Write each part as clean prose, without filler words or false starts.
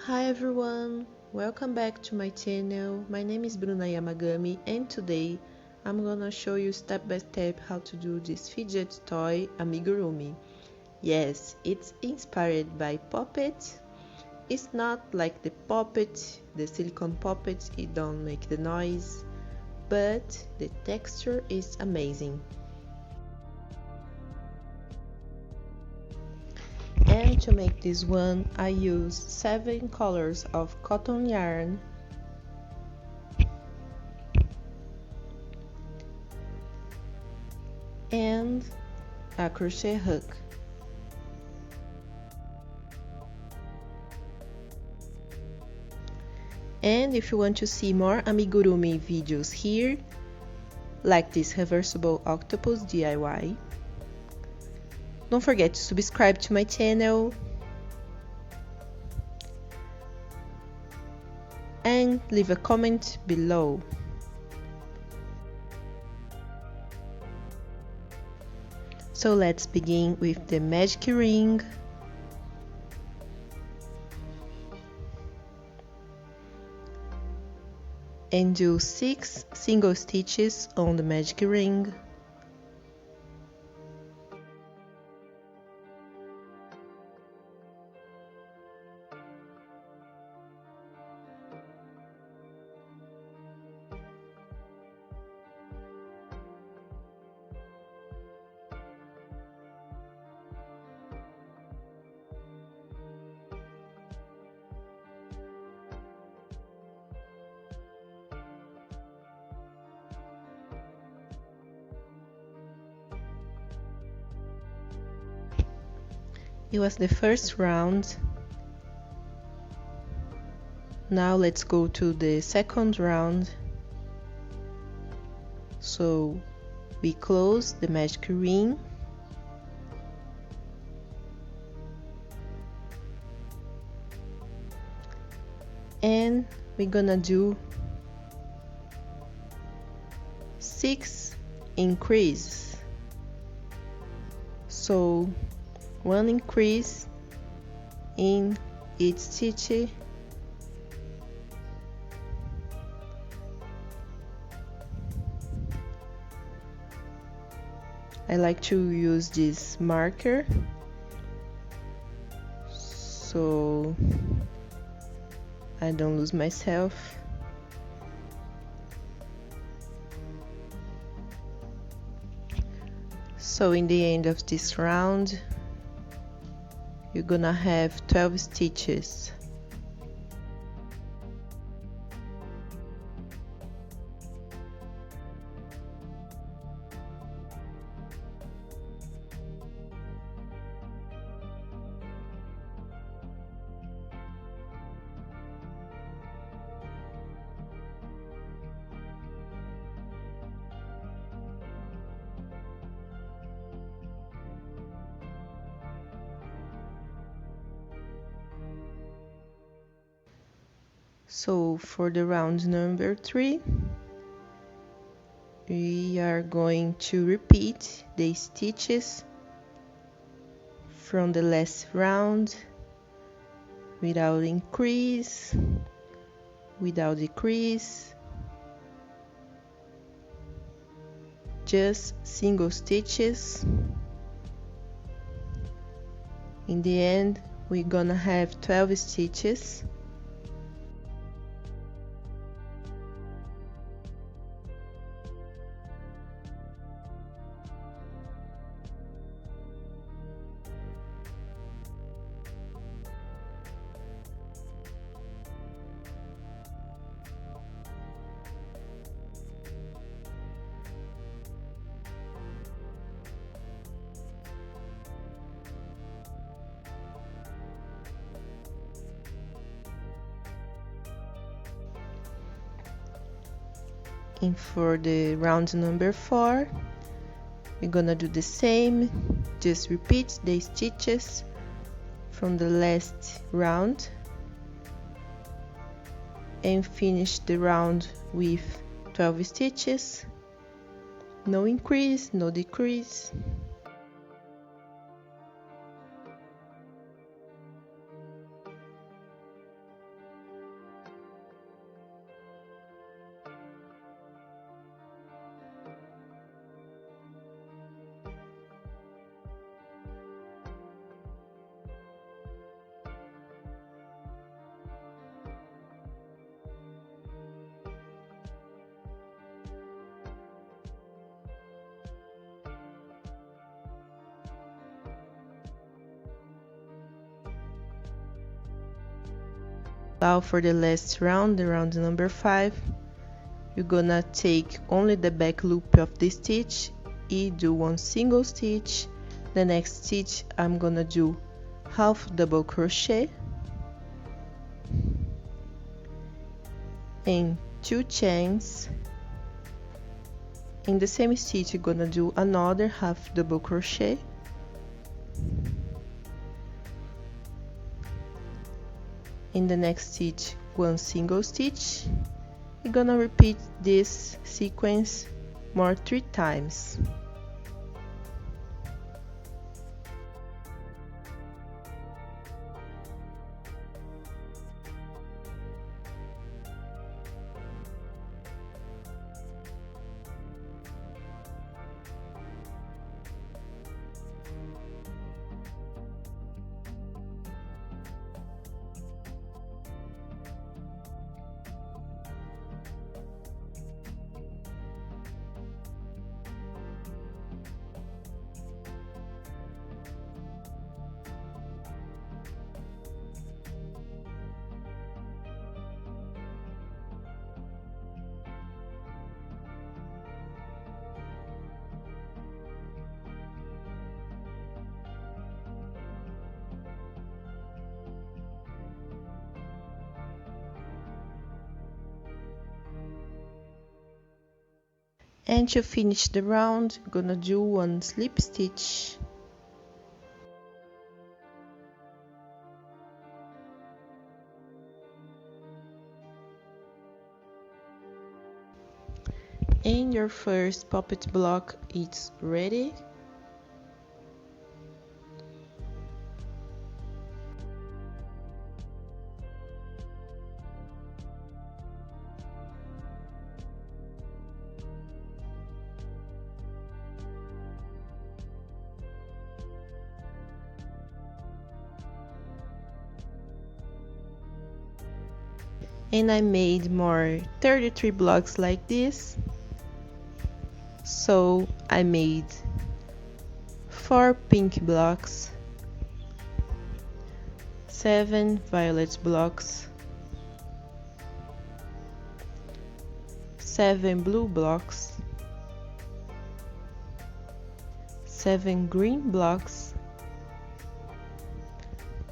Hi everyone, welcome back to my channel. My name is b.yamagami and today I'm gonna show you step by step how to do this fidget toy amigurumi. Yes, it's inspired by puppets. It's not like the puppet, the silicone puppet, it don't make the noise, but the texture is amazing. And to make this one, I use 7 colors of cotton yarn and a crochet hook. And if you want to see more amigurumi videos here, like this reversible octopus DIY, don't forget to subscribe to my channel and leave a comment below. So let's begin with the magic ring. And do 6 single stitches on the magic ring. It was the first round. Now let's go to the second round. So we close the magic ring and we're gonna do 6 increases. So 1 increase in each stitch, I like to use this marker so I don't lose myself. So in the end of this round, you're gonna have 12 stitches. So for the round number 3, we are going to repeat the stitches from the last round without increase, without decrease, just single stitches. In the end, we're gonna have 12 stitches. And for the round number 4, we're gonna do the same, just repeat the stitches from the last round and finish the round with 12 stitches, no increase, no decrease. Now for the last round, the round number 5, you're gonna take only the back loop of this stitch and do one single stitch. The next stitch I'm gonna do half double crochet and 2 chains. In the same stitch you're gonna do another half double crochet, in the next stitch one single stitch. You're gonna repeat this sequence 3 times. And to finish the round, I'm gonna do one slip stitch. And your first puppet block is ready. And I made more 33 blocks like this. So I made 4 pink blocks, 7 violet blocks, 7 blue blocks, 7 green blocks,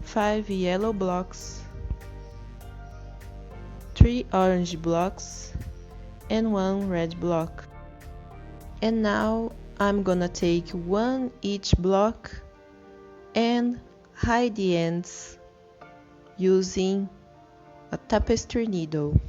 5 yellow blocks, 3 orange blocks, and 1 red block. And now I'm gonna take one each block and hide the ends using a tapestry needle.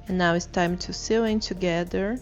And now it's time to sew in together.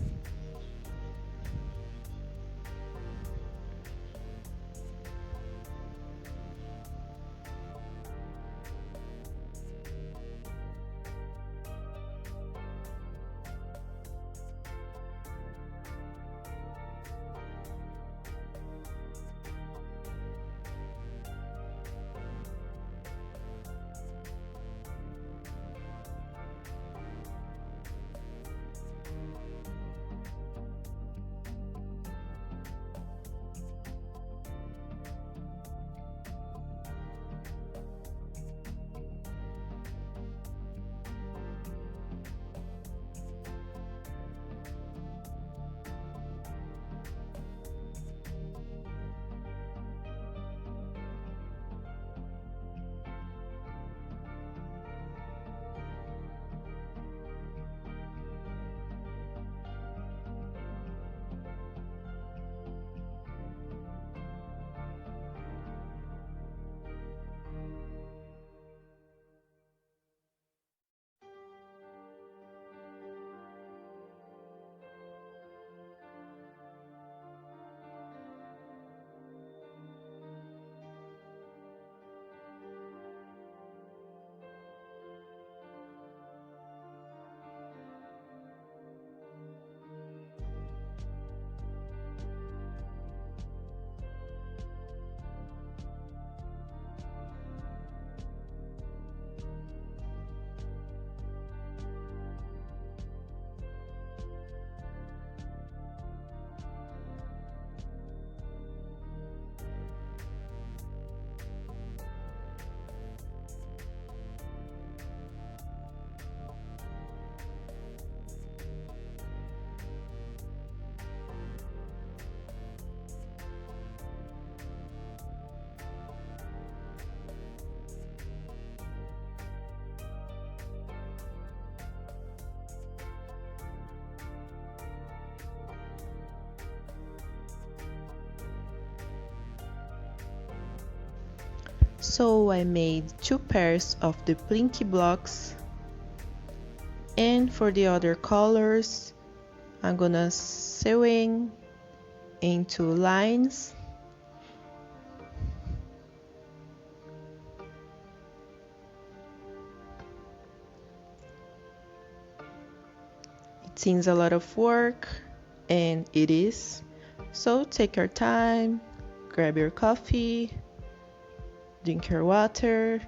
So I made 2 pairs of the plinky blocks, and for the other colors I'm gonna sewing into lines. It seems a lot of work, and it is. So take your time, grab your coffee, drink your water.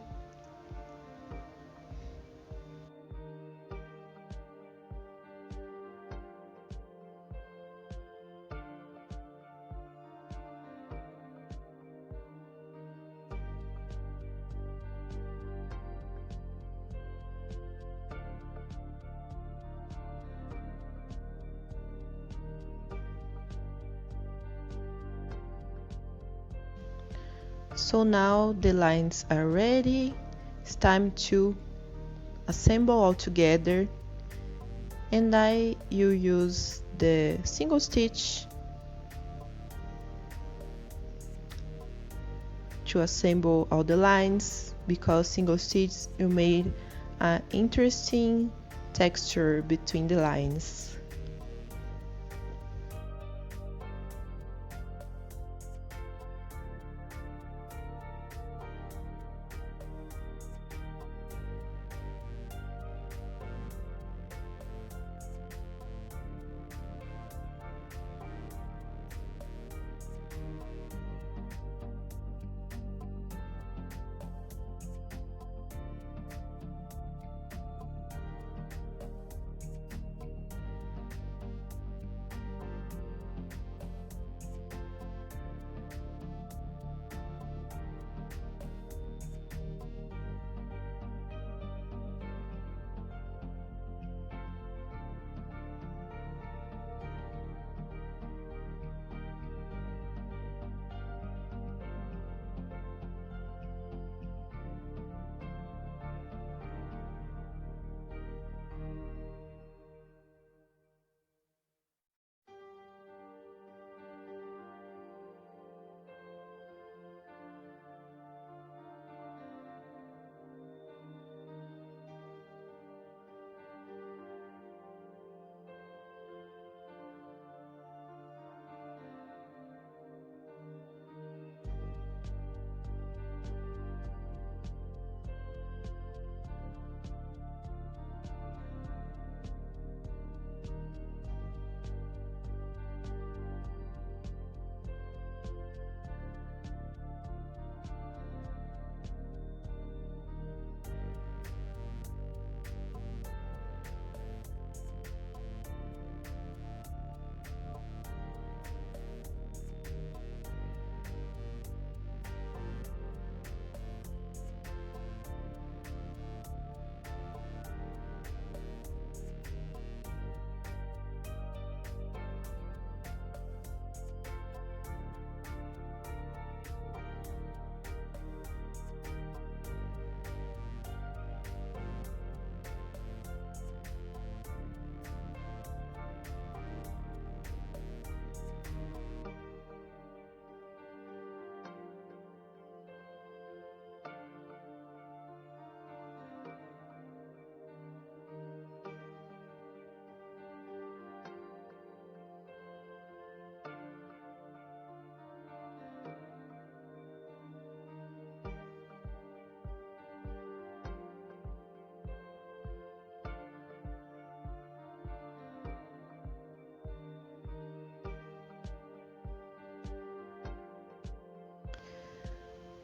So now the lines are ready. It's time to assemble all together, and you use the single stitch to assemble all the lines, because single stitch will make an interesting texture between the lines.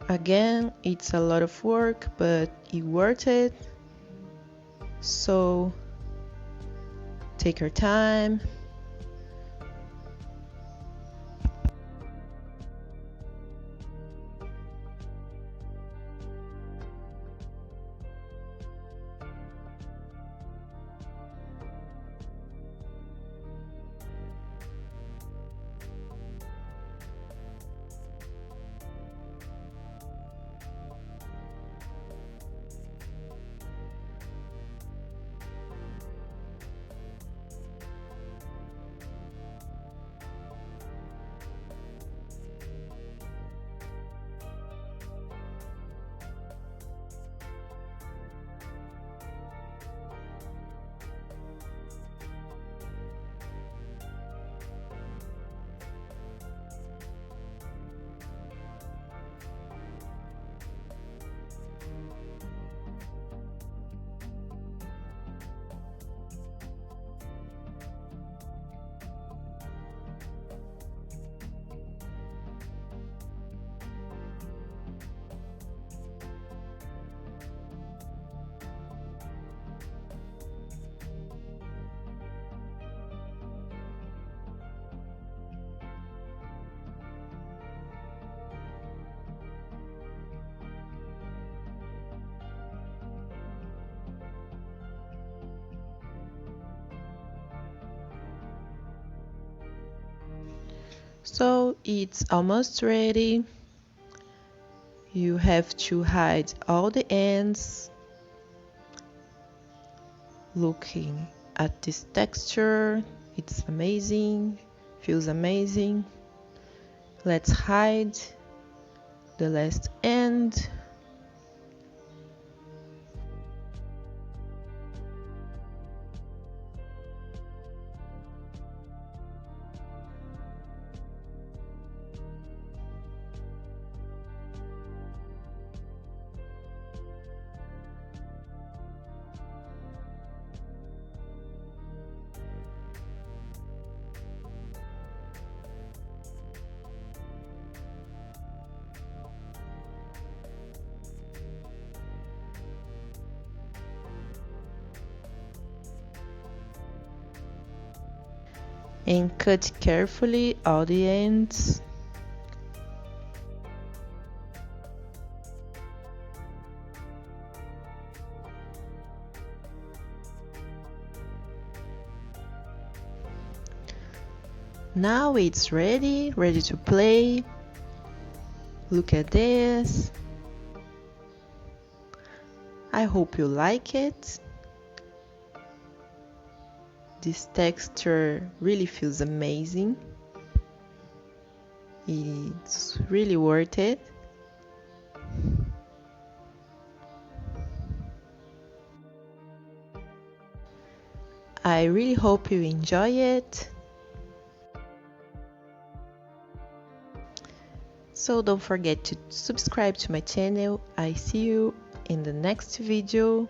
Again, it's a lot of work, but it's worth it. So take your time. So it's almost ready. You have to hide all the ends. Looking at this texture, it's amazing, feels amazing. Let's hide the last end. And cut carefully all the ends. Now it's ready to play. Look at this. I hope you like it. This texture really feels amazing. It's really worth it. I really hope you enjoy it. So don't forget to subscribe to my channel. I see you in the next video.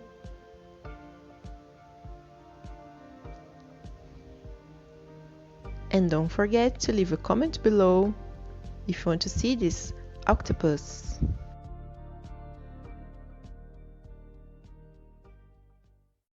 And don't forget to leave a comment below if you want to see this octopus.